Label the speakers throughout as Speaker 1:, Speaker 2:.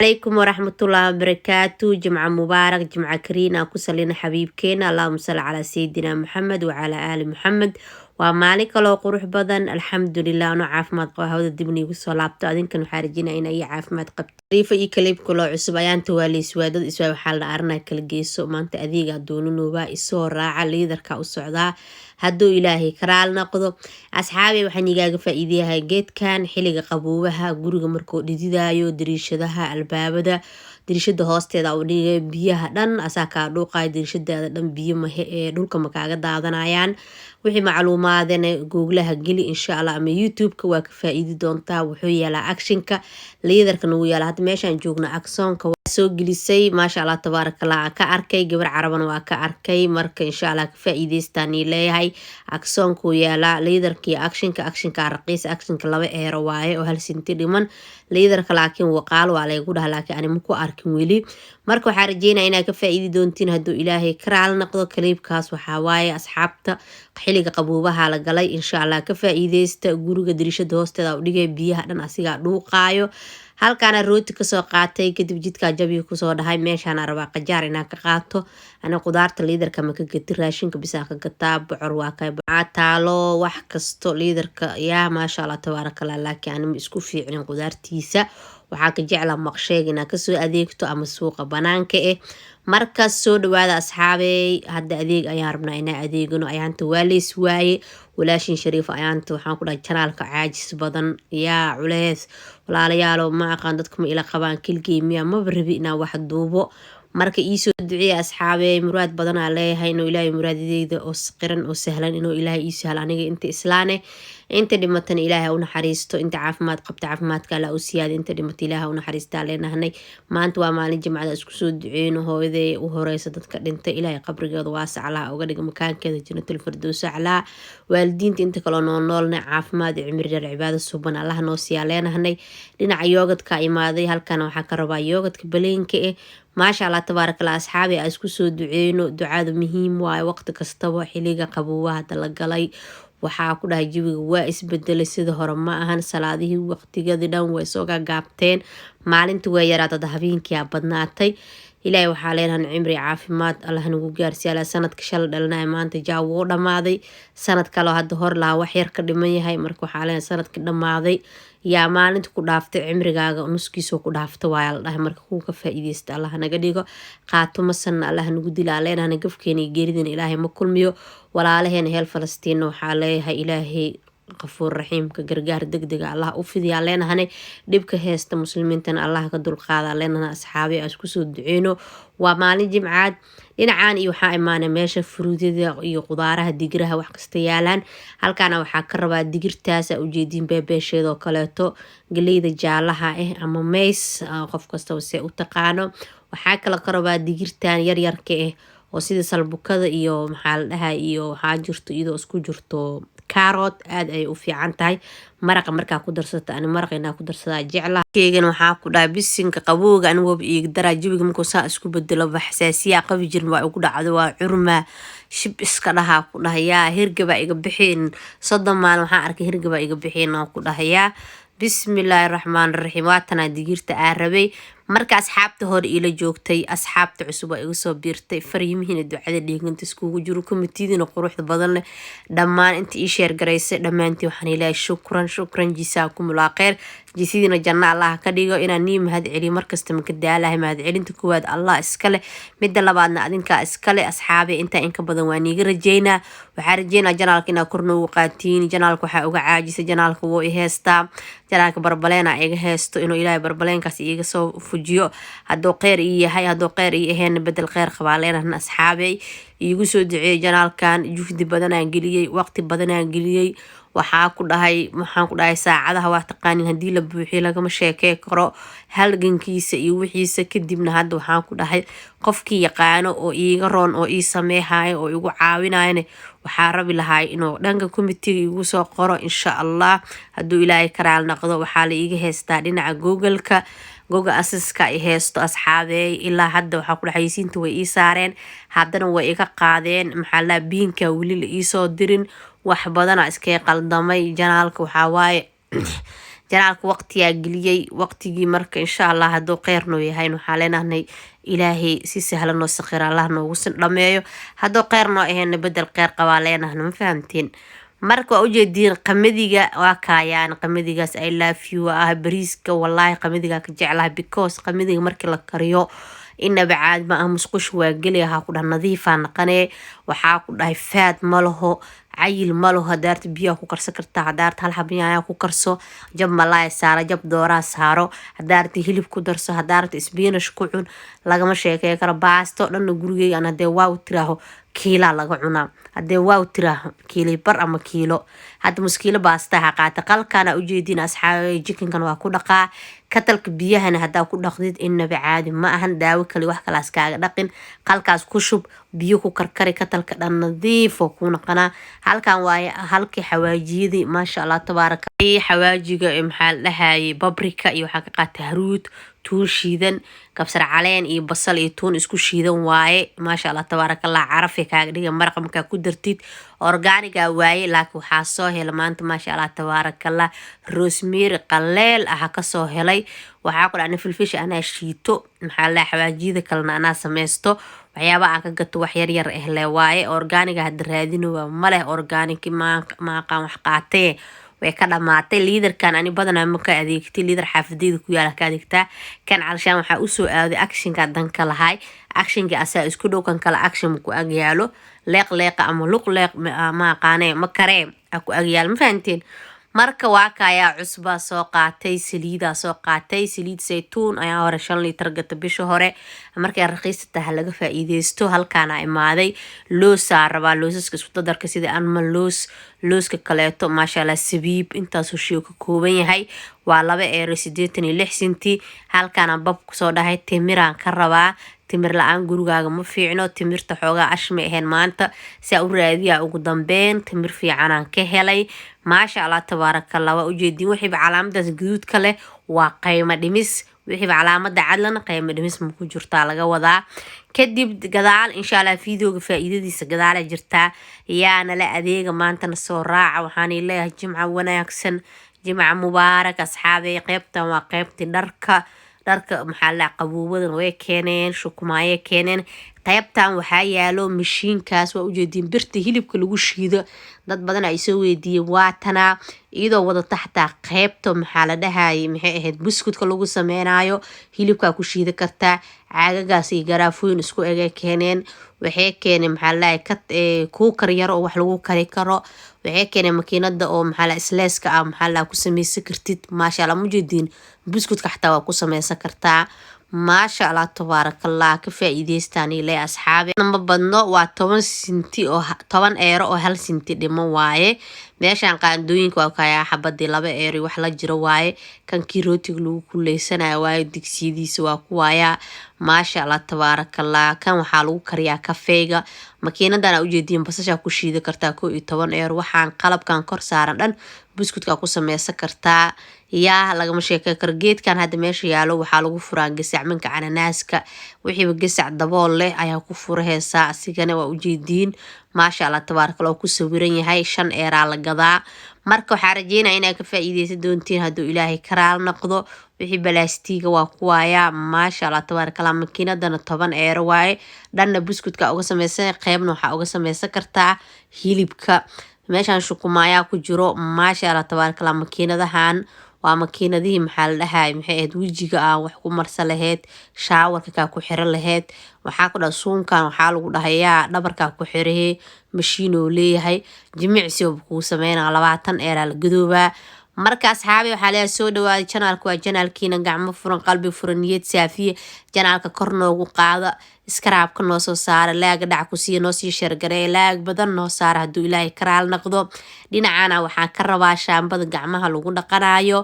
Speaker 1: عليكم ورحمة الله وبركاته. جمعة مبارك، جمعة كريمة، كسلنا حبيبكينا. اللهم صل على سيدنا محمد وعلى آل محمد. ومالك لو قروح بدن الحمد لله. أنا عافماد قوة هذا الدبني وصلابته أذن كانوا حارجين إن أي عافماد قبل ريفة كليب كله عصب أيان توالي سواد إسوا حال أرنا كل جيسو ما أنت أذيق دون نوبا إسوا راعة ليدر كأسعدا هدو إلهي كرال نقضو أصحابي وحني جاج فإيديها جيت كان حلقة قبوبها جورج مركو ديدايو دريشدها البابدا دريشد hoosteeda u dhigay biyaha dhan asaa kaa dhuuqay dirishadeeda dhan biyo dhulka ma kaaga daadanayaan wixii macluumaadana googlaha geli insha Allah ama youtube-ka waa ka faa'iidi doontaa wuxuu yaalaa actionka liidarka nagu yaala hadda meeshaan joogna aksonka soo gelisay maasha Allah tabaarakallah ka arkay gabar carabana waa ka arkay marka insha Allah ka faa'iideystaan leeyahay aksonku yaala liidarkii actionka raqiis actionka 2 euro waaye oo hal senti dhiman liidarka laakiin waqaal waa lagu dhahaa laakiin ani ma ku arkin weli marka waxaan rajeynayaa inaad ka faa'iidi doontiin hadduu ilaahay karaal noqdo kaliibkaas waxaa waaye asxaabta xilliga qaboobaha la galay insha Allah ka faa'iideysta guriga dirishada hoosteeda u dhigay biyaha dhan asiga dhuuqaayo halkaana rooti kasoo qaatay kadib jidka jabiga kusoo dhahay meeshaan rabaa qajaar inaan ka qaato ana qudaarta liidarka ma ka gati raashinka bisa ka gataa bocor waa ka taalo wax kasto liidarka yaa maasha Allah tabaarakallah laakiin aan isku fiicnin qudaartiisa waxaa ka jeclaa maqsheeg inaan kasoo adeegto ama suuqa banaanka markaas soo dhawaada asxaabey hadda adeeg ayaan rabnaa inaan adeegano ayaanta waa leys waaye walaashin shariif ayaanta waxaan ku dhahay janaalka caajis badan yaa culeys walaalayaalo ma aqaan dadku ma ila qabaan kilgeemiya maba rabi inaan wax duubo marka ii soo duceeya asxaabey muraad badan aan leeyahay inuu ilaahay muraadadeyda oo qiran oo sahlan inuu ilaahay ii sahlo aniga inta islaane inta dhimatana ilaahay u naxariisto inta caafimaad qabta caafimaadka alla u siyaada inta dhimata ilaahay u naxariistaa leenahnay maanta waa maalin jimcada isku soo duceeyno hooyaday u horeysa dadka dhintay ilaahay qabrigeeda waasac laha uga dhiga makaankeeda jannatul firdaws aclaa waalidiinta inta kale noolna caafimaad iyo cimri dheer cibaado suban allah noo siyaa leenahnay dhinaca yoogadka imaaday halkan waxaa ka rabaa yoogadka baleenka maasha Allah tabaarakallah asxaabi aan isku soo duceeyno ducada muhiim waaye waqti kastaba xilliga qaboobaha la galay waxaa ku dhahay jawiga waa isbedelay sida hore ma ahan salaadihii waqtigeedii dhan way soo gaabteen maalintii way yaraatay habeenkii badnaatay ilaahay waxaa leenahay cimri caafimaad Allah nagu gaarsiiyo sanadka shal dhalnaa maanta jaawo dhamaaday sanad kale hadda hor laa wax yar ka dhiman yahay marka waxaa leenahay sanadkii dhamaaday yaa maalinta ku dhaaftay cimrigaaga nuskiisoo ku dhaafta waa la dhahay marka ku ka faa'iideysta Allah naga dhigo qaato masan Allah nagu dilaa leenahay gafkeena geeridina ilaahay ma kulmiyo walaalaheena heel Falastiin waxaa leeyahay ilaahay غفور رحيم كجرجار دق الله أفدي علينا هني دبك هست مسلمين تن الله كدول قاضي علينا أصحابي أشكسو دعينو ومالي جمعات إن عاني وحاء معنا ماشى فرودي يقدارها دقرها وحكستيالان هل كان وحكربا دقر تاسع وجدين ببيشي ذو كلاتو قليد جالها أما ميس قف كستوسي وتقانو وحاك لقربا دقر تان ير كيه وسيد سلبكذا إيو محل لها إيو حاجرتو إيدو اسكو جرتو كاروت aad ay u fiican tahay maraqa markaa ku darsata ani maraqa inaa ku darsada jecla keegan waxaa ku dhaay bisinka qabowga ani wab iig dara jawiga markuu saa isku bedelo xasaasiya qabi jirin waa ugu dhacdo waa curma shib iska dhaha ku dhahayaa hirgaba iga bixin soddon maalin waxaan arkay hirgaba iga bixin oo ku dhahayaa bismillahir rahmaanir rahiim waatana digirta aan rabay marka asxaabta hore ila joogtay asxaabta cusub ay igu soo biirtay fariimihiina ducada dhiiganta iskugu jiro komitidina quruxda badan leh dhammaan inta ii sheer garaysay dhammaantii waxaan ilaahay shukran jisaakum la khayr jisidina janna Allah ka dhigo inaan nii mahad celiyo markasta ma ka daalahay mahad celinta kuwaad Allah iskale midda labaadna adinka iskale asxaabe inta in ka badan waan iiga rajeynaa waxaan rajeynaa janaalka inaa korna ugu qaatiin janaalka waxa uga caajisay janaalka wuu i heestaa janaalka barbaleena iga heesto inuu ilaahay barbaleenkaas iiga soo fujiyo hadduu khayr ii yahay hadduu khayr ii ahayn bedel khayr qabaa leenahay asxaabey iigu soo duceeyay janaalkan juhdi badan aan geliyay waqti badan aan geliyay waxaan ku dhahay saacadaha wax taqaanin hadii la buuxiyo lagama sheekay karo halgankiisa iyo wixiisa kadibna hadda waxaan ku dhahay qofkii yaqaano oo iiga roon oo ii sameehayo oo igu caawinayna waxaa rabi lahay inuu dhanka committee igu soo qoro insha Allah hadduu ilaahay karaal noqdo waxaa la iiga heestaa dhinaca google-ka google asaska ay heesto asxaabey ilaa hadda waxaa ku dhaxaysiinta way ii saareen haddana way iga qaadeen maxaa la biinka weli la ii soo dirin wax badan iska qaldamay janaalka waxaa waaye janaalka waqtiyaa geliyey waqtigii marka insha allah hadduu kheyr noo yahay waxaa leenahnay ilaahay si sahlan noo sakhira allah noogu dhameeyo hadduu kheyr noo ahayna bedel kheyr qabaa leenahna ma fahamteen marka waa ujeediin qamadiga waa kaayaan qamadigaas I love you ah bariiska wallahi qamadiga ka jeclahay because qamadiga markii la kariyo inaba caad ma ah musqush waa geliyaha ku dhahay nadiifaa naqanee waxaa ku dhahay faad ma laho cayil ma laho hadaarta biyaha ku karsan kartaa hadaarta hal xabiyaha ku karso jab malaay saaro jab dooraa saaro hadaarta hilib ku darso hadaarta isbiinash ku cun lagama sheekay karo baasto dhan gurigeyga aan hadee waa u tiraaho kiila laga cunaa hadee waa u tiraaho kiilo bar ama kiilo hadda muskiilo baasta ha qaata qalkana u jeedin asxaabay jikinkan waa ku dhaqaa katalka biyahana hadaa ku dhaqdid inaba caadi ma ahan daawo kale wax kalaas kaaga dhaqin qalkaas ku shub biyo ku karkari katalka dhan nadiif oo ku naqana halkan waaye halkii xawaajiyadii maasha Allah tabaaraka xawaajiga maxaa la dhahay babrika iyo waxa ka qaata haruud tuun shiidan kabsar caleen iyo basal iyo tuun isku shiidan waaye maasha Allah tabaarakallah carafi kaaga dhiga maraq marka ku dartid organiga waaye laakiin waxaa soo helay maanta maasha Allah tabaarakallah rosemary qaleel ah ka soo helay waxaa ku dhacna filfish ana shiito maxaa la xawaajiyada kalena ana sameysto waxyaaba aan ka gato wax yar yar le waaye organiga had raadino waa male organic ma qaan wax qaatay way ka dhamaatay liidarkan ani badanaa ma ka adeegtay liidar xaafadeeda ku yaala ka adeegtaa kan calshaan waxa u soo aaday actionka danka lahay actionka asaa isku dhow kan kala action ku ag yaalo leeq ama luq leeq ma qaanay ma karee ku ag yaal ma fahanteen marka waa kaya cusba soo qaatay saliida soo qaatay saliid saytuun ayaa hore 5 litir gata bisha hore markay raqiis tahay laga faa'iideysto halkaana imaaday loos raba loosaska isku darka sida anma looska kaleeto maasha Allah sabiib intaas oo shay ka kooban yahay waa 2.86 senti halkaana bab ku soo dhahay timiraan ka rabaa timir la'aan gurigaaga ma fiicno timirta xoogaa ashma ahayn maanta si u raadiya ugu dambeyn timir fiican aan ka helay maasha Allah tabaarakallah waa ujeedin wixii calaamadaas guduudka leh waa qiimo dhimis wixii calaamada cadlana qiimo dhimis ma ku jirtaa laga wadaa kadib gadaal insha Allah fiidiyooga faa'iidadiisa gadaal jirtaa yaana la adeega maanta soo raaca waxaan leeyahay jimca wanaagsan jimca mubaarak asxaabay qaybtan waa qaybtii dharka maxaa la qabuubadan way keeneen shukumaaye keeneen qaybtan waxaa yaalo mashiinkaas waa ujeedin birta hilibka lagu shiido dad badan ay soo weydiiyeen waatana iyadoo wada taxta qaybta maxaa la dhahay maxay ahayd buskudka lagu sameynayo hilibka ku shiida kartaa caagagaas iyo garaafooyin isku ege keeneen waxay keeneen maxaa la dhahay kuukar yar oo wax lagu kari karo waxay keeneen makiinada oo maxaa la isleeska ah maxaa la ku sameysan kartid maasha Allah mujeedin buskudka xataa waa ku sameysan kartaa maasha Allah tabaarakallah ka faa'iideystaan ilaa asxaabi namba badno waa 10 senti oo 10 euro oo 1 senti dhimo waaye meeshan qaandooyinka waa kaya xabadii 2 euro wax la jiro waaye kan kirootig lagu kuleysanayo waaye digsiyadiisa waa ku waaya maasha Allah tabaarakallah kan waxa lagu kariyaa kafeega makiinadana u jeedin basasha ku shiida kartaa 10 euro waxaan qalabkan kor saaran dhan buskudka ku sameysan kartaa yaa lagama sheekay kar geedkan hadda meesha yaalo waxaa lagu furaa gasacmanka cananaaska wixii gasac dabool leh ayaa ku furahaysa asigana waa ujeedin maasha Allah tabaarakallah ku sawiran yahay 5 euro la gadaa marka waxaa rajeynayaa inay ka faa'iideysan doontiin hadduu ilaahay karaal noqdo wixii balaastiga waa ku waaya maasha Allah tabaarakallah makiinadana 10 euro waaye dhanna buskudka uga sameysan qaybna waxa uga sameysan kartaa hilibka meeshan shukumaaya ku jiro maasha Allah tabaarakallah makiinadahan waa makiinadii maxaa la dhahay maxay ahayd wajiga aan wax ku marsan lahayd shaawarka ka ku xiran lahayd waxaa ku dhahay suunkan waxaa lagu dhahayaa dhabarka ku xiree mashiino leeyahay jimicsi oo ku sameeyna 20 euro la gadoobaa marka asxaabi waxaa la soo dhawaad channelka waa channelkiina gacmo furan qalbi furan niyad saafiye channelka kor noogu qaada iskaraabka noo soo saara laaga dhac ku sii noo sii shargarey laag badan noo saara hadduu ilaahay karaal noqdo dhinacana waxaan ka rabaa shaambada gacmaha lagu dhaqanayo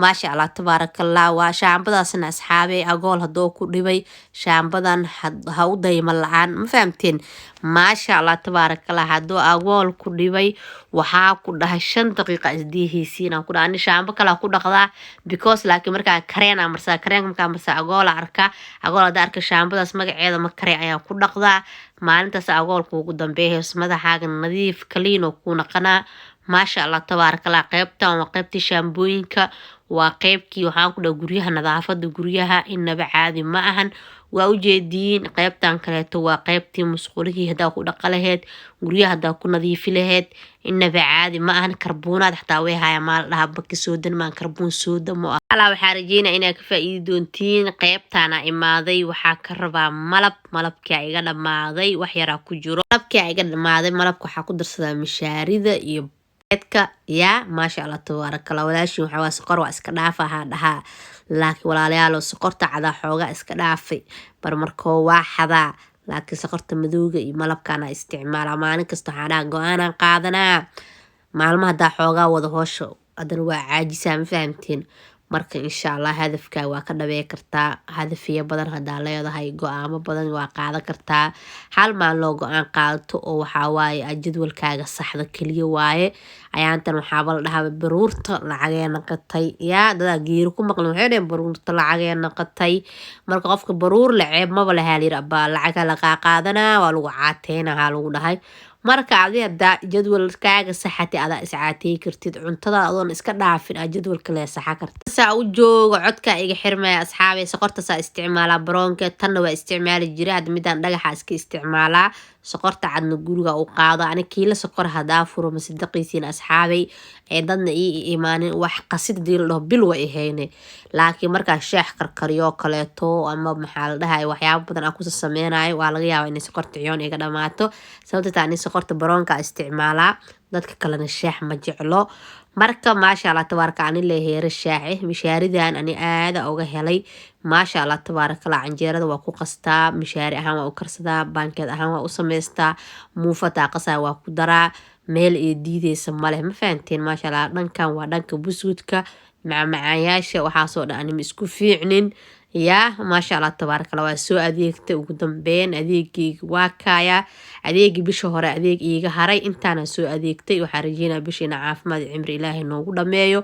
Speaker 1: maasha Allah tabaarakallah waa shaambadaasna asxaabi agool hadoo ku dhibay shaambadan ha u dayma la'aan ma fahamteen maasha Allah tabaarakallah hadoo agool ku dhibay waxaa ku dhahay 5 daqiiqo isdiihaysiina ku dhaani shaambo kala ku dhaqdaa because laakiin marka kareen marka agool arka hada shaambadaas magaceeda ma kare ayaa ku dhaqdaa maalintaas agoolka ugu dambeeyay madaxaaga nadiif clean oo ku naqana maasha allah tabaarakallah. Qaybtan waa qaybtii shaambooyinka, waa qaybkii waxaan ku dhahay guryaha nadaafada guryaha inaba caadi ma ahan. waa ujeediin qaybtan kaleeto waa qaybtii musqulihii hadaa ku dhaqa laheyd, guryaha hadaa ku nadiifi laheyd inaba caadi ma ahan. karbuunaad xataa way haya maal dhaha baki soodan maan karbuun sooda mo ah. Alaa waxaa rajeynaa inaa ka faa'iidi doontiin. qaybtaana imaaday waxaa ka rabaa malabkaa iga dhamaaday wax yaraa ku jiro. malabkaa iga dhamaaday malabka waxaa ku darsadaa mishaarida iyo ya maasha allah tabaarakallah. walaashin waxaa waa soqor waa iska dhaafa ha dhahaa, laakiin walaalayaal soqorta cadaa xoogaa iska dhaafay barmarkoo waa xadaa, laakiin soqorta madowga iyo malabkaana isticmaala. maalin kasta waxaa dhaha go-aanaan qaadanaa, maalmaha hadaa xoogaa wada hoosha haddana waa caajisaa, ma fahamtiin. marka insha allah hadafkaa waa ka dhabee kartaa. hadafiya badan hadaa leedahay go-aamo badan waa qaadan kartaa. hal maalin loo go-aan qaadato oo waxaa waaye jadwalkaaga saxda keliya waaye. ayaantan waxaaba la dhahaa baruurta lacagee naqatay yaa dadaa geeri ku maqlin waxay dhaheen baruurta lacagee naqatay. marka qofka baruur la ceeb maba lahaa layiri abaa lacaga lagaa qaadanaa waa lagu caateyna haa lagu dhahay. marka adi hadaa jadwalkaaga saxatay adaa iscaatey kartid, cuntada adoon iska dhaafin aa jadwalka lee saxa karta. saa u jooga codkaa iga xirmaya asxaabay. soqorta saa isticmaalaa baroonka, tanna waa isticmaali jiray, hadda midaan dhagaxa iska isticmaalaa. soqorta cadna guriga u qaado. ani kiila soqor hadaa furo masidaqiisiin asxaabay ee dadna ii imaanin wax qasid dii la dhaho bil way ahayne. laakiin markaa shaax karkariyoo kaleeto ama maxaa la dhahay waxyaabo badan aan kusa sameynayo waa laga yaabaa inay soqorta ciyoon iga dhamaato. sababta taa ani soqorta baroonka isticmaalaa, dadka kalena shaax ma jeclo. marka maasha allah tabaaraka ani lee heere shaaxe. mishaaridan ani aada uga helay maasha allah tabaarakallah. canjeerada waa ku qastaa, mishaari ahaan waa u karsadaa, baankeed ahaan waa u samaystaa, muufataa qasaa waa ku daraa, meel iyo diideysa maleh, ma fahanteen. maasha allah dhankan waa dhanka busudka macmacaanyaasha waxaasoo dhan anima isku fiicnin yaa maasha allah tabaarakallah. waa soo adeegtay ugu dambeyn adeegeyga waa kaaya. adeegi bisha hore adeeg iiga haray intaana soo adeegtay. waxaa rajeynaa bishiina caafimaad cimri ilaahay noogu dhameeyo.